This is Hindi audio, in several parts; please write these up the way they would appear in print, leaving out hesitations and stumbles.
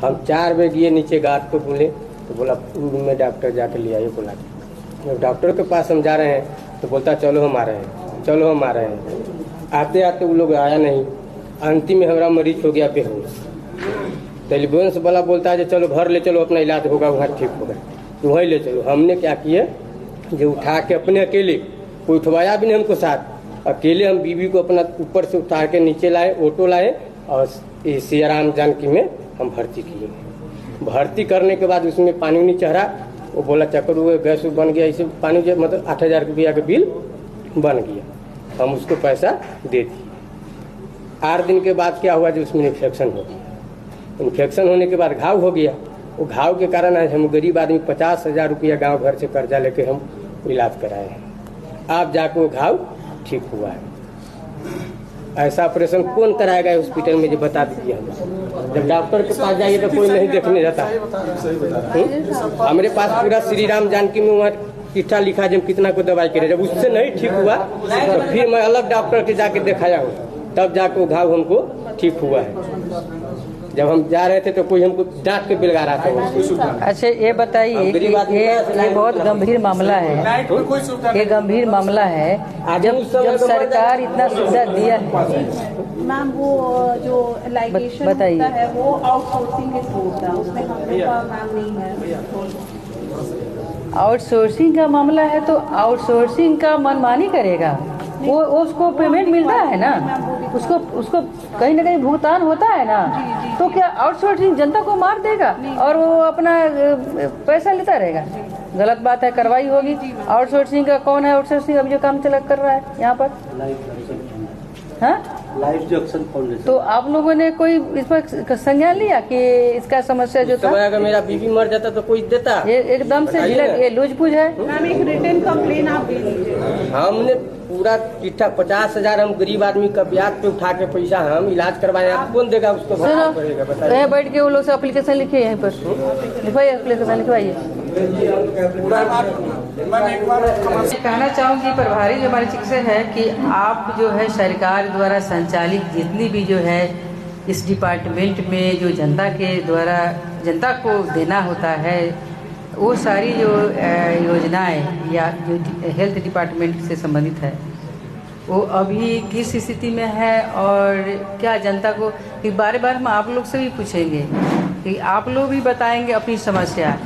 हम 4 बजे गए नीचे घाट पे बोले तो बोला रूम में डॉक्टर जाकर ले आइए बोला। जब डॉक्टर के पास हम जा रहे हैं तो बोलता चलो हम आ रहे हैं, चलो हम आ रहे हैं। आते आते वो लोग आया नहीं। अंतिम में हमारा मरीज हो गया बेहोश। टेलीफोन से बोला बोलता है चलो घर ले चलो, अपना इलाज होगा वहाँ ठीक होगा, तो वहीं ले चलो। हमने क्या किया जो उठा के अपने अकेले, कोई उठवाया भी नहीं हमको साथ, अकेले हम बीवी को अपना ऊपर से उतार के नीचे लाए, ऑटो लाए और सियाराम जानकी में हम भर्ती किए। भर्ती करने के बाद उसमें पानी नहीं चढ़ा, वो बोला चक्कर हुए गैस बन गया, इसे पानी मतलब 8,000 रुपया का बिल बन गया। हम उसको पैसा दे दिए। 8 दिन के बाद क्या हुआ जो उसमें इन्फेक्शन हो गया। इन्फेक्शन होने के बाद घाव हो गया। वो घाव के कारण आज हम गरीब आदमी 50,000 रुपया गाँव घर से कर्जा लेके हम इलाज कराए हैं। आप जाकर वो घाव ठीक हुआ है। ऐसा ऑपरेशन कौन कराएगा हॉस्पिटल में, जो बता दीजिए हम। जब डॉक्टर के पास जाइए तो कोई नहीं देखने जाता। हमारे पास पूरा श्री राम जानकी में वहाँ चिट्ठा लिखा जब कितना को दवाई करे, जब उससे नहीं ठीक हुआ तो फिर मैं अलग डॉक्टर के जाके दिखाया हूँ, तब जाके वो घाव हमको ठीक हुआ है। जब हम जा रहे थे तो कोई हमको डांट के बिलगा रहा था। अच्छा ये बताइए कि ये बहुत गंभीर मामला है, ये गंभीर मामला है। जब सरकार इतना सुविधा दिया है मैम, वो जो लाइगेशन होता है वो आउटसोर्सिंग के थ्रू होता है, उसमें हम लोग का मैम नहीं है। आउटसोर्सिंग का मामला है तो आउटसोर्सिंग का मनमानी करेगा, वो उसको पेमेंट मिलता है ना, उसको कहीं ना कहीं भुगतान होता है ना। तो क्या आउटसोर्सिंग जनता को मार देगा और वो अपना पैसा लेता रहेगा? गलत बात है, कार्रवाई होगी। आउटसोर्सिंग का कौन है? आउटसोर्सिंग अभी जो काम चला कर रहा है यहाँ पर, हाँ लाइफ जंक्शन फाउंडेशन। तो आप लोगों ने कोई इस पर संज्ञान लिया कि इसका समस्या जो था, अगर मेरा बीबी मर जाता तो कोई देता? ये एकदम से ये लूजबूझ है। मैम एक रिटन कंप्लेन आप दे दीजिए। हमने पूरा चिट्ठा 50,000 हम गरीब आदमी का ब्याज पे उठा के पैसा हम इलाज करवाए, आप कौन देगा उसको? सुनो, बैठ के वो लोग से एप्लीकेशन लिखिए, यहीं पर लिखवाइए, एप्लीकेशन लिखवाइए। कहना चाहूँगी प्रभारी जो हमारे चिकित्सक है कि आप जो है सरकार द्वारा संचालित जितनी भी जो है इस डिपार्टमेंट में जो जनता के द्वारा जनता को देना होता है, वो सारी जो योजनाएं या जो हेल्थ डिपार्टमेंट से संबंधित है वो अभी किस स्थिति में है और क्या जनता को, कि बार बार हम आप लोग से भी पूछेंगे कि आप लोग भी बताएंगे अपनी समस्या।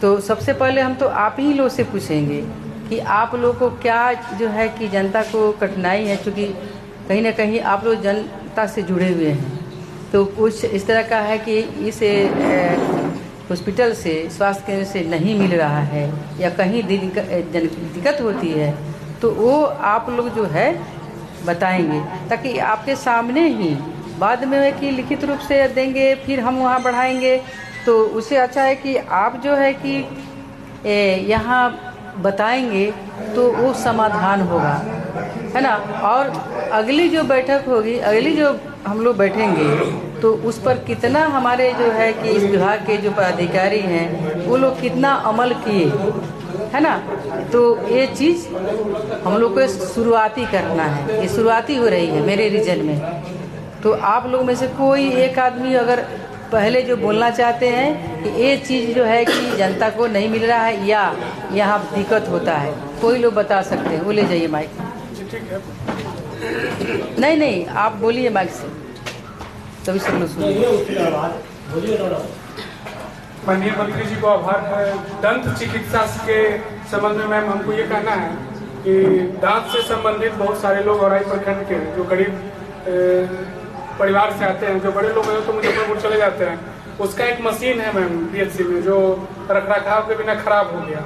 तो सबसे पहले हम तो आप ही लोग से पूछेंगे कि आप लोग को क्या जो है कि जनता को कठिनाई है, क्योंकि कहीं ना कहीं आप लोग जनता से जुड़े हुए हैं। तो कुछ इस तरह का है कि इस हॉस्पिटल से, स्वास्थ्य केंद्र से नहीं मिल रहा है या कहीं दिक्कत होती है, तो वो आप लोग जो है बताएंगे, ताकि आपके सामने ही बाद में है कि लिखित रूप से देंगे फिर हम वहाँ बढ़ाएंगे। तो उससे अच्छा है कि आप जो है कि यहाँ बताएंगे तो वो समाधान होगा, है ना। और अगली जो बैठक होगी, अगली जो हम लोग बैठेंगे तो उस पर कितना हमारे जो है कि इस विभाग के जो पदाधिकारी हैं वो लोग कितना अमल किए, है ना। तो ये चीज़ हम लोग को शुरुआती करना है, ये शुरुआती हो रही है मेरे रीजन में। तो आप लोग में से कोई एक आदमी अगर पहले जो बोलना चाहते हैं कि ये चीज़ जो है कि जनता को नहीं मिल रहा है या यहाँ दिक्कत होता है, कोई लोग बता सकते हैं, वो ले जाइए माइक। नहीं आप बोलिए माइक से, तभी सब लोग सुनिए। माननीय मंत्री जी को आभार है। दंत चिकित्सा के संबंध में मैम हमको ये कहना है कि दांत से संबंधित बहुत सारे लोग और प्रखंड के जो गरीब परिवार से आते हैं, जो बड़े लोग हैं तो मुजफ्फरपुर चले जाते हैं, उसका एक मशीन है मैम पीएचसी में जो रखरखाव के बिना खराब हो गया।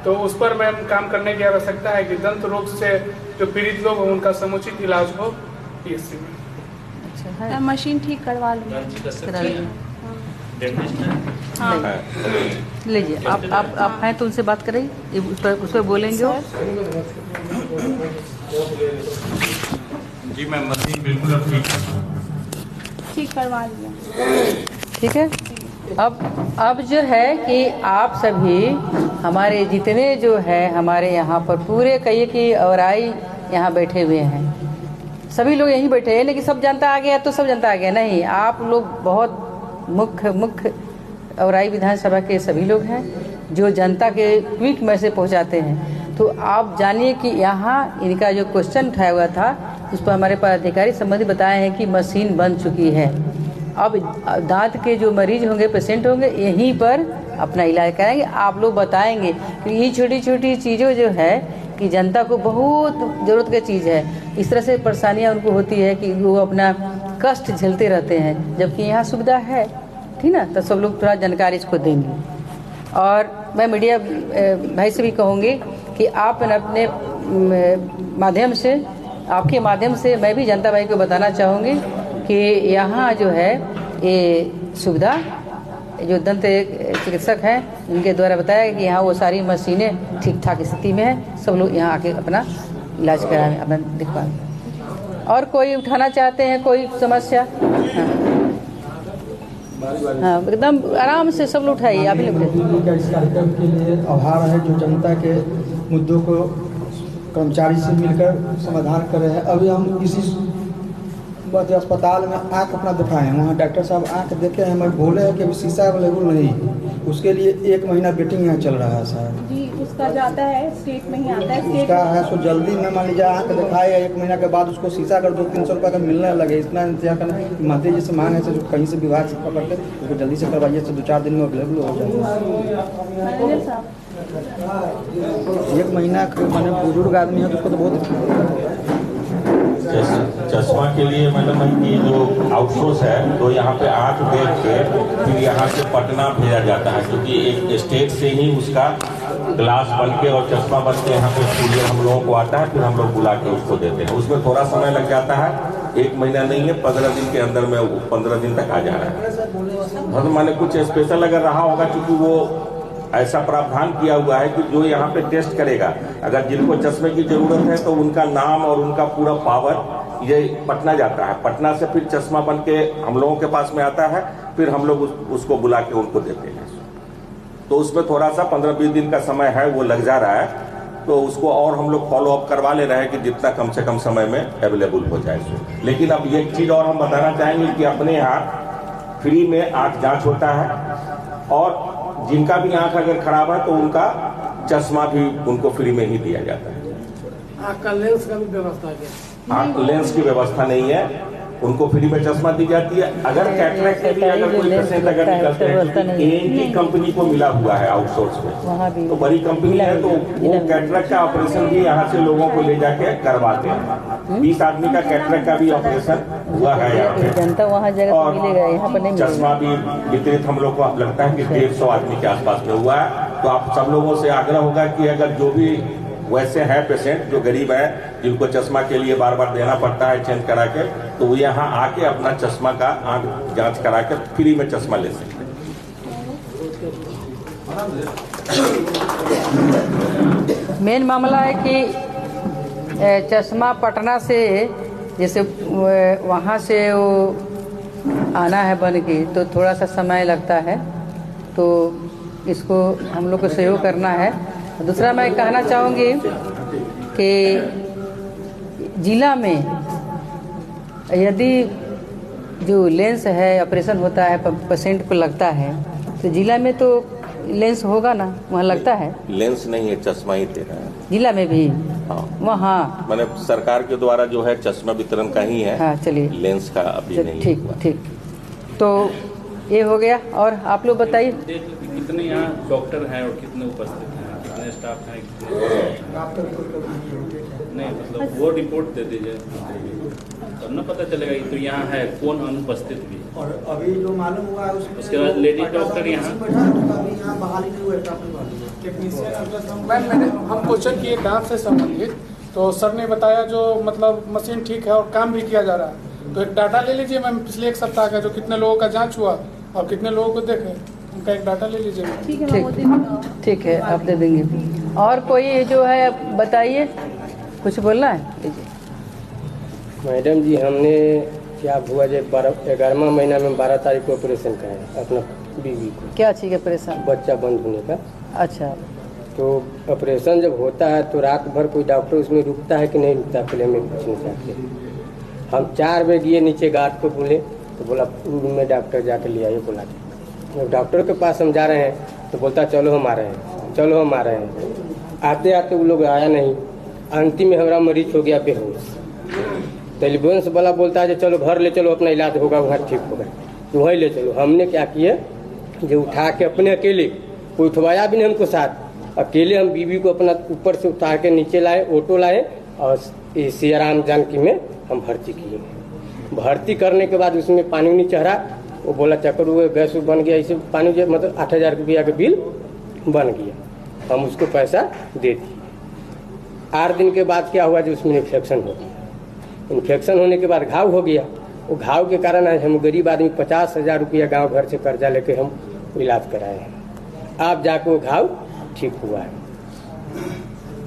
तो उस पर मैम काम करने की आवश्यकता है कि दंत रोग से जो पीड़ित लोग हैं उनका समुचित इलाज हो पीएचसी में। अच्छा, मशीन ठीक करवा लूँगा। हाँ लीजिए, आप हैं तो उनसे बात करेंगे, उस पर बोलेंगे वो। जी मैम, मशीन बिल्कुल अब ठीक करवा लिया। ठीक है। अब जो है कि आप सभी हमारे जितने जो है हमारे यहाँ पर पूरे कहिए कि औराई यहाँ बैठे हुए हैं, सभी लोग यहीं बैठे हैं, लेकिन सब जनता आ गया तो सब जनता आ गया नहीं। आप लोग बहुत मुख्य औराई विधानसभा के सभी लोग हैं जो जनता के ट्वीट मैसेज पहुंचाते हैं। तो आप जानिए कि यहाँ इनका जो क्वेश्चन उठाया हुआ था उस पर हमारे पास अधिकारी संबंधी बताए हैं कि मशीन बन चुकी है। अब दांत के जो मरीज होंगे, पेशेंट होंगे, यहीं पर अपना इलाज कराएंगे। आप लोग बताएंगे कि ये छोटी छोटी चीज़ों जो है कि जनता को बहुत ज़रूरत की चीज़ है। इस तरह से परेशानियाँ उनको होती है कि वो अपना कष्ट झेलते रहते हैं, जबकि यहाँ सुविधा है, ठीक ना। तो सब लोग थोड़ा जानकारी इसको देंगे। और मैं मीडिया भाई से भी कहूँगी कि आप अपने माध्यम से, आपके माध्यम से मैं भी जनता भाई को बताना चाहूँगी कि यहाँ जो है ये सुविधा जो दंत चिकित्सक हैं उनके द्वारा बताया कि यहाँ वो सारी मशीनें ठीक ठाक स्थिति में है। सब लोग यहाँ आके अपना इलाज कराएं, अपना दिखवाएं। और कोई उठाना चाहते हैं कोई समस्या? हाँ, एकदम आराम से सब लोग उठाइए। आप ही लोग इस कार्यक्रम के लिए आभार है जो जनता के मुद्दों को कर्मचारी से मिलकर समाधान कर रहे हैं। अभी हम इसी अस्पताल में आँख अपना दिखाए हैं, वहाँ डॉक्टर साहब आँख देखे हैं, मैं बोले हैं कि अभी शीशा अवेलेबल नहीं, उसके लिए 1 महीना वेटिंग यहाँ चल रहा है सर जी। उसका जाता है स्टेट में ही आता है, स्टेट उसका है सो जल्दी में मान लीजिए आँख दिखाए 1 महीना के बाद उसको शीशा अगर 200-300 रुपये का मिलने लगे, इतना इंतजार करना। मंत्री जी से मांग है सर कहीं से विभाग से पकड़ के उसको जल्दी से करवाइए, तो 2-4 दिन में अवेलेबल हो जाए। 1 महीना मैंने बुजुर्ग आदमी है तो उसको तो बहुत चश्मा के लिए मतलब कि जो आउटसोर्स है तो यहाँ पे आँख देख के फिर यहाँ से पटना भेजा जाता है, क्योंकि एक स्टेट से ही उसका ग्लास बन के और चश्मा बन के यहाँ पे कुरियर हम लोगों को आता है, फिर हम लोग बुला के उसको देते हैं। उसमें थोड़ा समय लग जाता है, 1 महीना नहीं है, 15 दिन के अंदर में 15 दिन तक आ जा रहा है। मतलब मैंने कुछ स्पेशल अगर रहा होगा, क्योंकि वो ऐसा प्रावधान किया हुआ है कि जो यहाँ पे टेस्ट करेगा, अगर जिनको चश्मे की जरूरत है तो उनका नाम और उनका पूरा पावर ये पटना जाता है, पटना से फिर चश्मा बन के हम लोगों के पास में आता है, फिर हम लोग उसको बुला के उनको देते हैं। तो उसमें थोड़ा सा 15-20 दिन का समय है वो लग जा रहा है, तो उसको और हम लोग फॉलो अप करवा ले रहे हैं कि जितना कम से कम समय में अवेलेबल हो जाए। लेकिन अब एक चीज और हम बताना चाहेंगे कि अपने यहाँ फ्री में आँख जाँच होता है, और जिनका भी आंख अगर खराब है तो उनका चश्मा भी उनको फ्री में ही दिया जाता है। आँख का लेंस का भी व्यवस्था है? आँख लेंस की व्यवस्था नहीं है, उनको फ्री में चश्मा दी जाती है। अगर कैटरेक्ट के लिए अगर कोई पेशेंट अगर निकलते हैं, एक कंपनी को मिला हुआ है आउटसोर्स में, तो बड़ी कंपनी है, तो वो कैटरेक्ट का ऑपरेशन भी यहाँ से लोगों को ले जाके करवाते हैं। 20 आदमी का कैटरेक्ट का भी ऑपरेशन हुआ है यहाँ पे, और चश्मा भी वितरित हम लोग को लगता है कि 150 आदमी के आसपास में हुआ है। तो आप सब लोगों से आग्रह होगा कि अगर जो भी वैसे हैं पेशेंट जो गरीब हैं, जिनको चश्मा के लिए बार बार देना पड़ता है चेंज करा के, तो वो यहाँ आके अपना चश्मा का आँख जांच करा के फ्री में चश्मा ले सकते हैं। मेन मामला है कि चश्मा पटना से जैसे वहाँ से वो आना है बन के, तो थोड़ा सा समय लगता है, तो इसको हम लोग को सहयोग करना है। दूसरा मैं कहना चाहूँगी कि जिला में यदि जो लेंस है ऑपरेशन होता है पेशेंट को लगता है, तो जिला में तो लेंस होगा ना, वहाँ लगता है। लेंस नहीं है, चश्मा ही दे रहा है जिला में भी। हाँ, वहाँ मैंने सरकार के द्वारा जो है चश्मा वितरण का ही है। हाँ, चलिए, लेंस का अभी नहीं। ठीक। तो ये हो गया। और आप लोग बताइए कितने यहाँ डॉक्टर हैं और कितने उपस्थित हैं, कितने स्टाफ हैं? नहीं, मतलब वो रिपोर्ट दे दीजिए, तब ना पता चलेगा कि तो यहाँ है कौन अनुपस्थित भी। और अभी जो मालूम हुआ है उसके बाद लेडी डॉक्टर यहाँ बहाली नहीं हुआ। हम क्वेश्चन किए दांत से संबंधित, तो सर ने बताया जो मतलब मशीन ठीक है और काम भी किया जा रहा है। तो एक डाटा ले लीजिए मैम, पिछले 1 सप्ताह का जो कितने लोगों का जांच हुआ और कितने लोगों को देखे, उनका एक डाटा ले लीजिए। ठीक है, आप दे देंगे। और कोई जो है बताइए, कुछ बोलना है? मैडम जी, हमने क्या हुआ जब 11वां महीना में 12 तारीख को ऑपरेशन कराया अपना बीवी को। क्या चीज़ का ऑपरेशन? बच्चा बंद होने का। अच्छा। तो ऑपरेशन जब होता है तो रात भर कोई डॉक्टर उसमें रुकता है कि नहीं रुकता, पहले हमें पूछना चाहते हैं। हम 4 बजे गए नीचे गार्ड को बोले तो बोला रूम में डॉक्टर जाके ले आइए बुला के। जब डॉक्टर के पास हम जा रहे हैं तो बोलता चलो हम आ रहे हैं, चलो हम आ रहे हैं। आते आते वो लोग आया नहीं। अंतिम में हमारा मरीज हो गया बेहोश। तो एम्बुलेंस वाला बोलता है चलो घर ले चलो, अपना इलाज होगा वहाँ ठीक होगा, तो वहीं ले चलो। हमने क्या किए जो उठा के अपने अकेले, कोई उठवाया भी नहीं हमको साथ, अकेले हम बीवी को अपना ऊपर से उतार के नीचे लाए, ऑटो लाए और सियाराम जानकी में हम भर्ती किए। भर्ती करने के बाद उसमें पानी नहीं चढ़ा, वो बोला चक्कर हुए गैस बन गया, इसे पानी जो मतलब 8,000 रुपया का बिल बन गया। हम उसको पैसा दे दिए। 8 दिन के बाद क्या हुआ जो उसमें इन्फेक्शन हो गया। इन्फेक्शन होने के बाद घाव हो गया। वो घाव के कारण आज हम गरीब आदमी 50,000 रुपया गाँव घर से कर्जा लेके हम इलाज कराए हैं। आप जाके वो घाव ठीक हुआ है।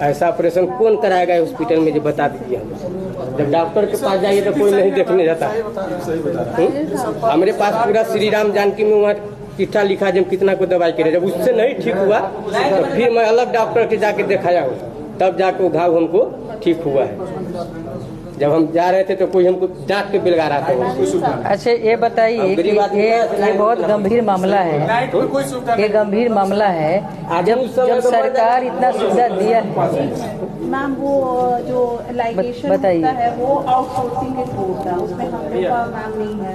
ऐसा ऑपरेशन कौन कराएगा हॉस्पिटल में, जो बता दीजिए हमें। जब डॉक्टर के पास जाइए तो कोई नहीं देखने जाता। हमारे पास पूरा श्री राम जानकी में वहाँ चिट्ठा लिखा जब कितना को दवाई करे, जब उससे नहीं ठीक हुआ तो फिर मैं अलग डॉक्टर के जाके दिखाया हूँ, तब जाके वो घाव हमको ठीक हुआ है। जब हम जा रहे थे तो कोई हमको डांट के बिलगा रहा था। अच्छा ये बताइए कि ये बहुत गंभीर मामला है, ये गंभीर मामला है। जब सरकार इतना सुविधा दिया है, मैम वो जो लाइगेशन होता है वो आउटसोर्सिंग के थ्रू होता है, उसमें हम लोग का मैम नहीं है।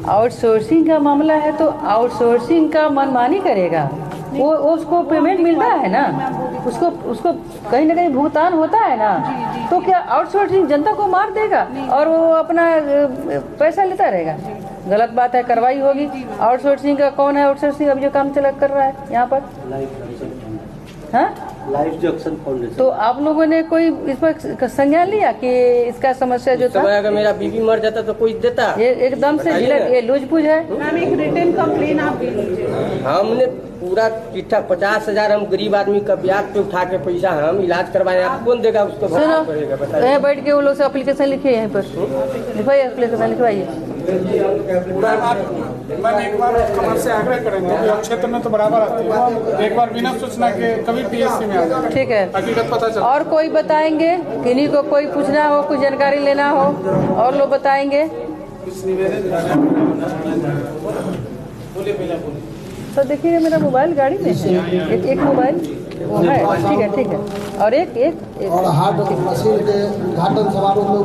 आउटसोर्सिंग का मामला है तो आउटसोर्सिंग का मनमानी करेगा, वो उसको पेमेंट मिलता है ना, उसको कहीं ना कहीं भुगतान होता है ना, तो क्या आउटसोर्सिंग जनता को मार देगा और वो अपना पैसा लेता रहेगा? गलत बात है, कार्रवाई होगी। आउटसोर्सिंग का कौन है? आउटसोर्सिंग अभी जो काम चला कर रहा है यहाँ पर, हाँ, लाइफ जंक्शन फाउंडेशन। तो आप लोगों ने कोई इस पर संज्ञान लिया कि इसका समस्या जो था, अगर मेरा बीवी मर जाता तो कोई देता? ये एकदम से ये लूजबूझ है। मैम एक रिटर्न कंप्लेन आप दे दीजिए। हमने पूरा चिट्ठा 50,000 हम गरीब आदमी का ब्याज पे उठा के पैसा हम इलाज करवाए, आप कौन देगा उसको? सुनो, बताइए। यहाँ बैठ के वो लोग से एप्लीकेशन लिखिए, यहीं पर लिखवाइए, एप्लीकेशन लिखवाइए। मैम एक बार हमारे से आग्रह करेंगे कि क्षेत्र में तो बराबर आती है, एक बार बिना सूचना के कभी PSC में आ जाए, ठीक है, हकीकत पता चले। और कोई बताएंगे, किन्हीं को कोई पूछना हो, कुछ जानकारी लेना हो, और लोग बताएंगे तो देखिए मेरा मोबाइल गाड़ी में है, एक मोबाइल वो है, ठीक है, और एक और हार्ट मशीन के उद्घाटन समारोह में